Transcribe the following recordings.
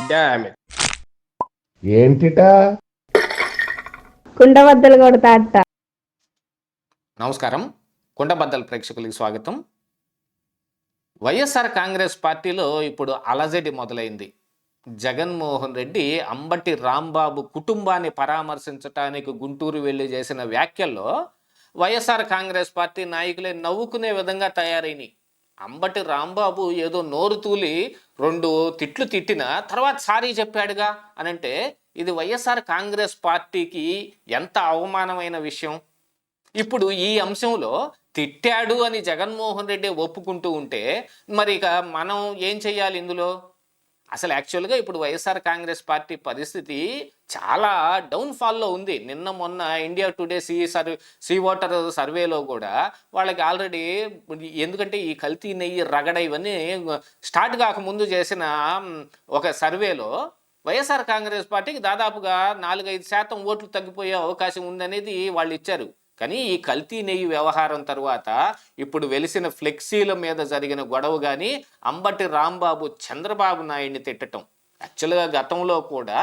Damn it. ఏంటిటా కుండబద్దలు కొడతా అత్త. నమస్కారం, కుండబద్దల ప్రేక్షకులకి స్వాగతం. వైఎస్ఆర్ కాంగ్రెస్ పార్టీలో ఇప్పుడు అలజడి మొదలైంది. జగన్మోహన్ రెడ్డి అంబటి రాంబాబు కుటుంబాన్ని పరామర్శించడానికి గుంటూరు వెళ్ళి చేసిన వ్యాఖ్యల్లో వైఎస్ఆర్ కాంగ్రెస్ పార్టీ నాయకులే నవ్వుకునే విధంగా తయారైనాయి. అంబటి రాంబాబు ఏదో నోరు తూలి 2 తిట్లు తిట్టిన తర్వాత సారీ చెప్పాడుగా అనంటే ఇది వైఎస్ఆర్ కాంగ్రెస్ పార్టీకి ఎంత అవమానమైన విషయం. ఇప్పుడు ఈ అంశంలో తిట్టాడు అని జగన్మోహన్ రెడ్డి ఒప్పుకుంటూ ఉంటే మరి ఇక మనం ఏం చెయ్యాలి ఇందులో? అసలు యాక్చువల్గా ఇప్పుడు వైఎస్ఆర్ కాంగ్రెస్ పార్టీ పరిస్థితి చాలా డౌన్ఫాల్లో ఉంది. నిన్న మొన్న ఇండియా టుడే సీ వాటర్ సర్వేలో కూడా వాళ్ళకి ఆల్రెడీ, ఎందుకంటే ఈ కల్తీ నెయ్యి రగడ ఇవన్నీ స్టార్ట్ కాకముందు చేసిన ఒక సర్వేలో వైఎస్ఆర్ కాంగ్రెస్ పార్టీకి దాదాపుగా 4-5% ఓట్లు తగ్గిపోయే అవకాశం ఉందనేది వాళ్ళు ఇచ్చారు. కానీ ఈ కల్తీ నెయ్యి వ్యవహారం తర్వాత ఇప్పుడు వెలిసిన ఫ్లెక్సీల మీద జరిగిన గొడవ కానీ అంబటి రాంబాబు చంద్రబాబు నాయుడిని తిట్టడం, యాక్చువల్గా గతంలో కూడా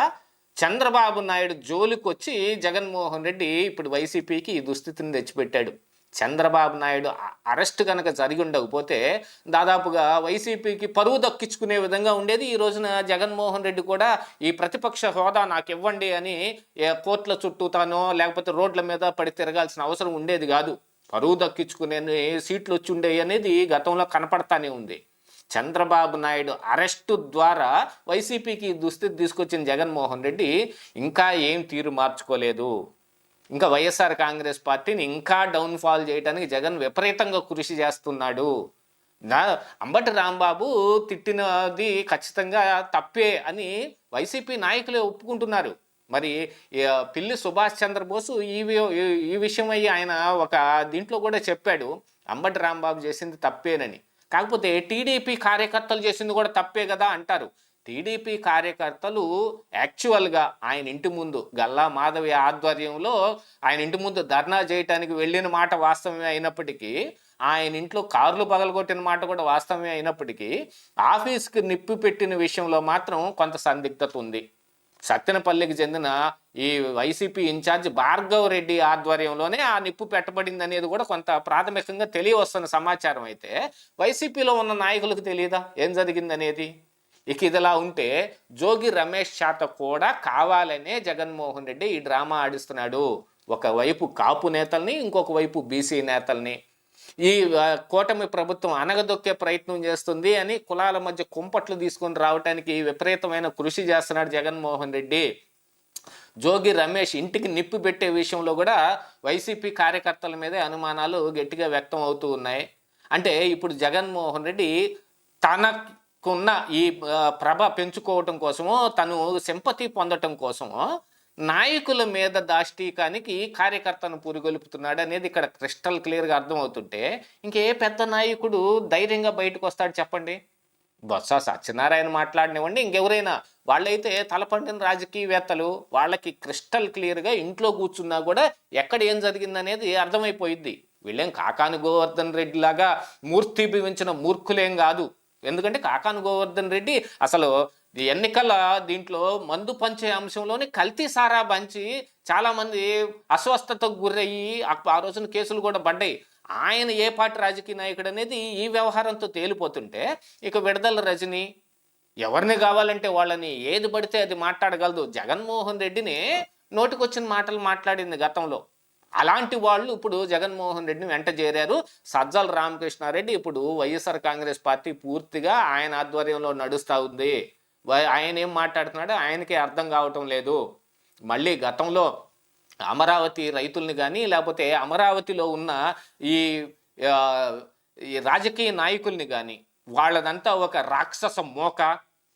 చంద్రబాబు నాయుడు జోలికొచ్చి జగన్మోహన్ రెడ్డి ఇప్పుడు వైసీపీకి ఈ దుస్థితిని తెచ్చిపెట్టాడు. చంద్రబాబు నాయుడు అరెస్ట్ కనుక జరిగి ఉండకపోతే దాదాపుగా వైసీపీకి పరువు దక్కించుకునే విధంగా ఉండేది. ఈ రోజున జగన్మోహన్ రెడ్డి కూడా ఈ ప్రతిపక్ష హోదా నాకు ఇవ్వండి అని కోర్టుల చుట్టూతానో లేకపోతే రోడ్ల మీద పడి తిరగాల్సిన అవసరం ఉండేది కాదు. పరువు దక్కించుకునే సీట్లు వచ్చి ఉండేవి అనేది గతంలో కనపడతానే ఉంది. చంద్రబాబు నాయుడు అరెస్టు ద్వారా వైసీపీకి దుస్థితి తీసుకొచ్చిన జగన్మోహన్ రెడ్డి ఇంకా ఏం తీరు మార్చుకోలేదు. ఇంకా వైఎస్ఆర్ కాంగ్రెస్ పార్టీని ఇంకా డౌన్ఫాల్ చేయడానికి జగన్ విపరీతంగా కృషి చేస్తున్నాడు. అంబటి రాంబాబు తిట్టినది ఖచ్చితంగా తప్పే అని వైసీపీ నాయకులే ఒప్పుకుంటున్నారు. మరి పిల్లి సుభాష్ చంద్రబోసు ఈ విషయం అయ్యి ఆయన ఒక దీంట్లో కూడా చెప్పాడు, అంబటి రాంబాబు చేసింది తప్పేనని. కాకపోతే టీడీపీ కార్యకర్తలు చేసింది కూడా తప్పే కదా అంటారు. టీడీపీ కార్యకర్తలు యాక్చువల్గా ఆయన ఇంటి ముందు గల్లా మాధవి ఆధ్వర్యంలో ఆయన ఇంటి ముందు ధర్నా చేయటానికి వెళ్ళిన మాట వాస్తవమే అయినప్పటికీ, ఆయన ఇంట్లో కార్లు పగలగొట్టిన మాట కూడా వాస్తవమే అయినప్పటికీ, ఆఫీస్కి నిప్పు పెట్టిన విషయంలో మాత్రం కొంత సందిగ్ధత ఉంది. సత్తెనపల్లికి చెందిన ఈ వైసీపీ ఇన్ఛార్జ్ భార్గవ్ రెడ్డి ఆధ్వర్యంలోనే ఆ నిప్పు పెట్టబడింది అనేది కూడా కొంత ప్రాథమికంగా తెలియవస్తున్న సమాచారం. అయితే వైసీపీలో ఉన్న నాయకులకు తెలియదా ఏం జరిగిందనేది? ఇక ఇదిలా ఉంటే జోగి రమేష్ చేత కూడా కావాలనే జగన్మోహన్ రెడ్డి ఈ డ్రామా ఆడిస్తున్నాడు. ఒకవైపు కాపు నేతల్ని, ఇంకొక వైపు బీసీ నేతల్ని ఈ కూటమి ప్రభుత్వం అనగదొక్కే ప్రయత్నం చేస్తుంది అని కులాల మధ్య కుంపట్లు తీసుకొని రావడానికి విపరీతమైన కృషి చేస్తున్నాడు జగన్మోహన్ రెడ్డి. జోగి రమేష్ ఇంటికి నిప్పు పెట్టే విషయంలో కూడా వైసీపీ కార్యకర్తల మీదే అనుమానాలు గట్టిగా వ్యక్తం అవుతూ ఉన్నాయి. అంటే ఇప్పుడు జగన్మోహన్ రెడ్డి తనకున్న ఈ ప్రభ పెంచుకోవటం కోసమో, తను సింపతి పొందటం కోసమో నాయకుల మీద దాష్టీకానికి కార్యకర్తను పురిగొలుపుతున్నాడు అనేది ఇక్కడ క్రిస్టల్ క్లియర్గా అర్థమవుతుంటే ఇంకే పెద్ద నాయకుడు ధైర్యంగా బయటకు వస్తాడు చెప్పండి? బొత్స సత్యనారాయణ మాట్లాడినివ్వండి, ఇంకెవరైనా వాళ్ళైతే తలపండిన రాజకీయవేత్తలు, వాళ్ళకి క్రిస్టల్ క్లియర్గా ఇంట్లో కూర్చున్నా కూడా ఎక్కడ ఏం జరిగిందనేది అర్థమైపోయింది. వీళ్ళేం కాకాని గోవర్ధన్ రెడ్డి లాగా మూర్తి భవించిన మూర్ఖులేం కాదు. ఎందుకంటే కాకాని గోవర్ధన్ రెడ్డి అసలు ఎన్నికల దీంట్లో మందు పంచే అంశంలోనే కల్తీ సారా పంచి చాలామంది అస్వస్థతకు గురయ్యి ఆ రోజున కేసులు కూడా పడ్డాయి. ఆయన ఏ పార్టీ రాజకీయ నాయకుడు అనేది ఈ వ్యవహారంతో తేలిపోతుంటే ఇక విడుదల రజని ఎవరిని కావాలంటే వాళ్ళని ఏది పడితే అది మాట్లాడగలదు. జగన్మోహన్ రెడ్డిని నోటికొచ్చిన మాటలు మాట్లాడింది గతంలో. అలాంటి వాళ్ళు ఇప్పుడు జగన్మోహన్ రెడ్డిని వెంట చేరారు. సజ్జల రామకృష్ణారెడ్డి ఇప్పుడు వైఎస్ఆర్ కాంగ్రెస్ పార్టీ పూర్తిగా ఆయన ఆధ్వర్యంలో నడుస్తూ ఉంది. ఆయన ఏం మాట్లాడుతున్నాడో ఆయనకే అర్థం కావటం లేదు. మళ్ళీ గతంలో అమరావతి రైతుల్ని కానీ లేకపోతే అమరావతిలో ఉన్న ఈ రాజకీయ నాయకుల్ని కానీ వాళ్ళదంతా ఒక రాక్షస మోక,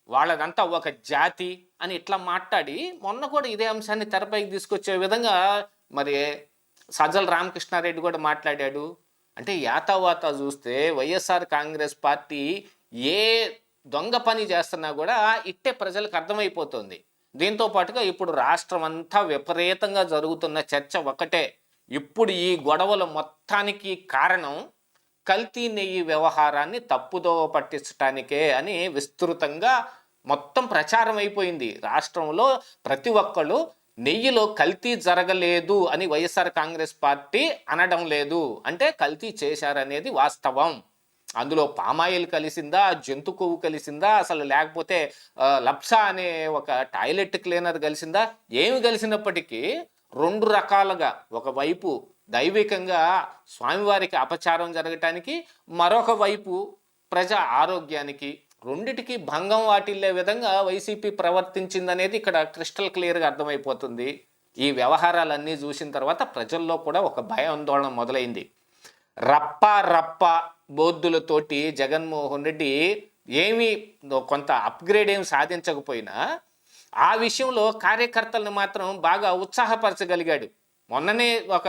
వాళ్ళదంతా ఒక జాతి అని ఇట్లా మాట్లాడి మొన్న కూడా ఇదే అంశాన్ని తెరపైకి తీసుకొచ్చే విధంగా మరి సజ్జల రామకృష్ణారెడ్డి కూడా మాట్లాడాడు. అంటే యాతావాత చూస్తే వైఎస్ఆర్ కాంగ్రెస్ పార్టీ ఏ దొంగ పని చేస్తున్నా కూడా ఇట్టే ప్రజలకు అర్థమైపోతుంది. దీంతో పాటుగా ఇప్పుడు రాష్ట్రం అంతా విపరీతంగా జరుగుతున్న చర్చ ఒకటే, ఇప్పుడు ఈ గొడవల మొత్తానికి కారణం కల్తీ నెయ్యి వ్యవహారాన్ని తప్పుదోవ పట్టించడానికే అని విస్తృతంగా మొత్తం ప్రచారం అయిపోయింది రాష్ట్రంలో. ప్రతి ఒక్కళ్ళు నెయ్యిలో కల్తీ జరగలేదు అని వైఎస్ఆర్ కాంగ్రెస్ పార్టీ అనడం లేదు, అంటే కల్తీ చేశారనేది వాస్తవం. అందులో పామాయిల్ కలిసిందా, జంతు కొవ్వు కలిసిందా, అసలు లేకపోతే లప్సా అనే ఒక టాయిలెట్ క్లీనర్ కలిసిందా, ఏమి కలిసినప్పటికీ రెండు రకాలుగా, ఒకవైపు దైవికంగా స్వామివారికి అపచారం జరగటానికి, మరొక వైపు ప్రజా ఆరోగ్యానికి, రెండిటికి భంగం వాటిల్లే విధంగా వైసీపీ ప్రవర్తించిందనేది ఇక్కడ క్రిస్టల్ క్లియర్గా అర్థమైపోతుంది. ఈ వ్యవహారాలన్నీ చూసిన తర్వాత ప్రజల్లో కూడా ఒక భయాందోళన మొదలైంది. రప్ప రప్ప బోద్దులతోటి జగన్మోహన్ రెడ్డి ఏమీ కొంత అప్గ్రేడ్ ఏమి సాధించకపోయినా ఆ విషయంలో కార్యకర్తలను మాత్రం బాగా ఉత్సాహపరచగలిగాడు. మొన్ననే ఒక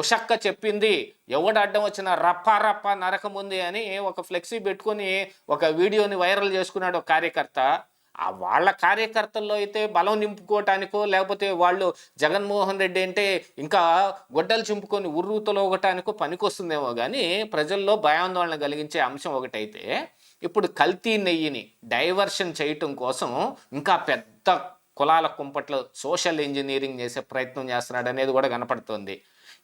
ఉషక్క చెప్పింది, ఎవడు అడ్డం వచ్చినా రప్ప రప్ప నరకముంది అని ఒక ఫ్లెక్సీ పెట్టుకొని ఒక వీడియోని వైరల్ చేసుకున్నాడు ఒక కార్యకర్త. ఆ వాళ్ళ కార్యకర్తల్లో అయితే బలం నింపుకోవటానికో, లేకపోతే వాళ్ళు జగన్మోహన్ రెడ్డి అంటే ఇంకా గొడ్డలు చింపుకొని ఉర్రూతలోగటానికో పనికొస్తుందేమో కానీ ప్రజల్లో భయాందోళన కలిగించే అంశం ఒకటైతే, ఇప్పుడు కల్తీ నెయ్యిని డైవర్షన్ చేయటం కోసం ఇంకా పెద్ద కులాల కుంపట్లో సోషల్ ఇంజనీరింగ్ చేసే ప్రయత్నం చేస్తున్నాడు అనేది కూడా కనపడుతుంది.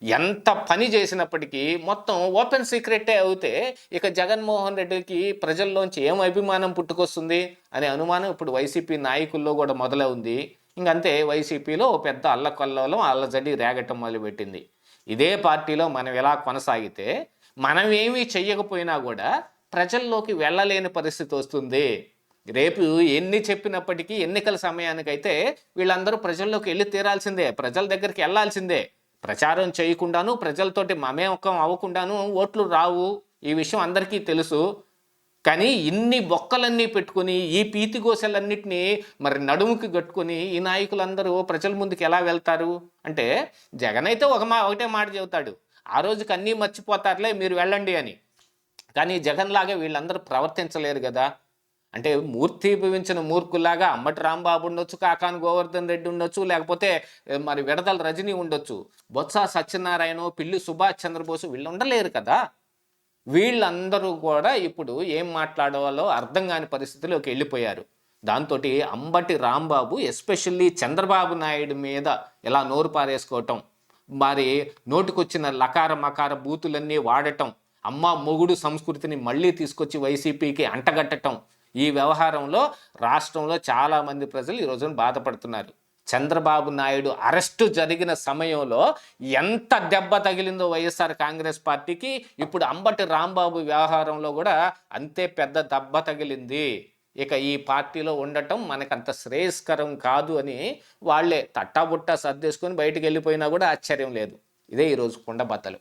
ఎంత పని చేసినప్పటికీ మొత్తం ఓపెన్ సీక్రెటే అవుతే ఇక జగన్మోహన్ రెడ్డికి ప్రజల్లోంచి ఏం అభిమానం పుట్టుకొస్తుంది అనే అనుమానం ఇప్పుడు వైసీపీ నాయకుల్లో కూడా మొదలవుంది. ఇంకంతే, వైసీపీలో పెద్ద అల్లకల్లోలం అల్లజడి రేగటం మొదలుపెట్టింది. ఇదే పార్టీలో మనం ఎలా కొనసాగితే మనం ఏమీ చెయ్యకపోయినా కూడా ప్రజల్లోకి వెళ్ళలేని పరిస్థితి వస్తుంది. రేపు ఎన్ని చెప్పినప్పటికీ ఎన్నికల సమయానికైతే వీళ్ళందరూ ప్రజల్లోకి వెళ్ళి తీరాల్సిందే, ప్రజల దగ్గరికి వెళ్ళాల్సిందే. ప్రచారం చేయకుండాను, ప్రజలతోటి మమేకం అవ్వకుండాను ఓట్లు రావు, ఈ విషయం అందరికీ తెలుసు. కానీ ఇన్ని బొక్కలన్నీ పెట్టుకుని ఈ పీతిగోసలన్నిటినీ మరి నడుముకి కట్టుకొని ఈ నాయకులందరూ ప్రజల ముందుకు ఎలా వెళ్తారు అంటే, జగన్ అయితే ఒకటే మాట చెబుతాడు, ఆ రోజుకి అన్నీ మర్చిపోతారులే మీరు వెళ్ళండి అని. కానీ జగన్ లాగా వీళ్ళందరూ ప్రవర్తించలేరు కదా. అంటే మూర్తి భవించిన మూర్ఖులాగా అంబటి రాంబాబు ఉండొచ్చు, కాకాని గోవర్ధన్ రెడ్డి ఉండొచ్చు, లేకపోతే మరి విడదల రజనీ ఉండొచ్చు, బొత్స సత్యనారాయణ, పిల్లి సుభాష్ చంద్రబోసు వీళ్ళు ఉండలేరు కదా. వీళ్ళందరూ కూడా ఇప్పుడు ఏం మాట్లాడాలో అర్థం కాని పరిస్థితిలోకి వెళ్ళిపోయారు. దాంతో అంబటి రాంబాబు ఎస్పెషల్లీ చంద్రబాబు నాయుడు మీద ఇలా నోరు పారేసుకోవటం, మరి నోటికొచ్చిన లకార మకార బూతులన్నీ వాడటం, అమ్మ మొగుడు సంస్కృతిని మళ్ళీ తీసుకొచ్చి వైసీపీకి అంటగట్టడం, ఈ వ్యవహారంలో రాష్ట్రంలో చాలామంది ప్రజలు ఈ రోజున బాధపడుతున్నారు. చంద్రబాబు నాయుడు అరెస్టు జరిగిన సమయంలో ఎంత దెబ్బ తగిలిందో వైఎస్ఆర్ కాంగ్రెస్ పార్టీకి, ఇప్పుడు అంబటి రాంబాబు వ్యవహారంలో కూడా అంతే పెద్ద దెబ్బ తగిలింది. ఇక ఈ పార్టీలో ఉండటం మనకంత శ్రేయస్కరం కాదు అని వాళ్ళే తట్టాబుట్టా సర్దేసుకొని బయటికి వెళ్ళిపోయినా కూడా ఆశ్చర్యం లేదు. ఇదే ఈరోజు కుండబద్దలు.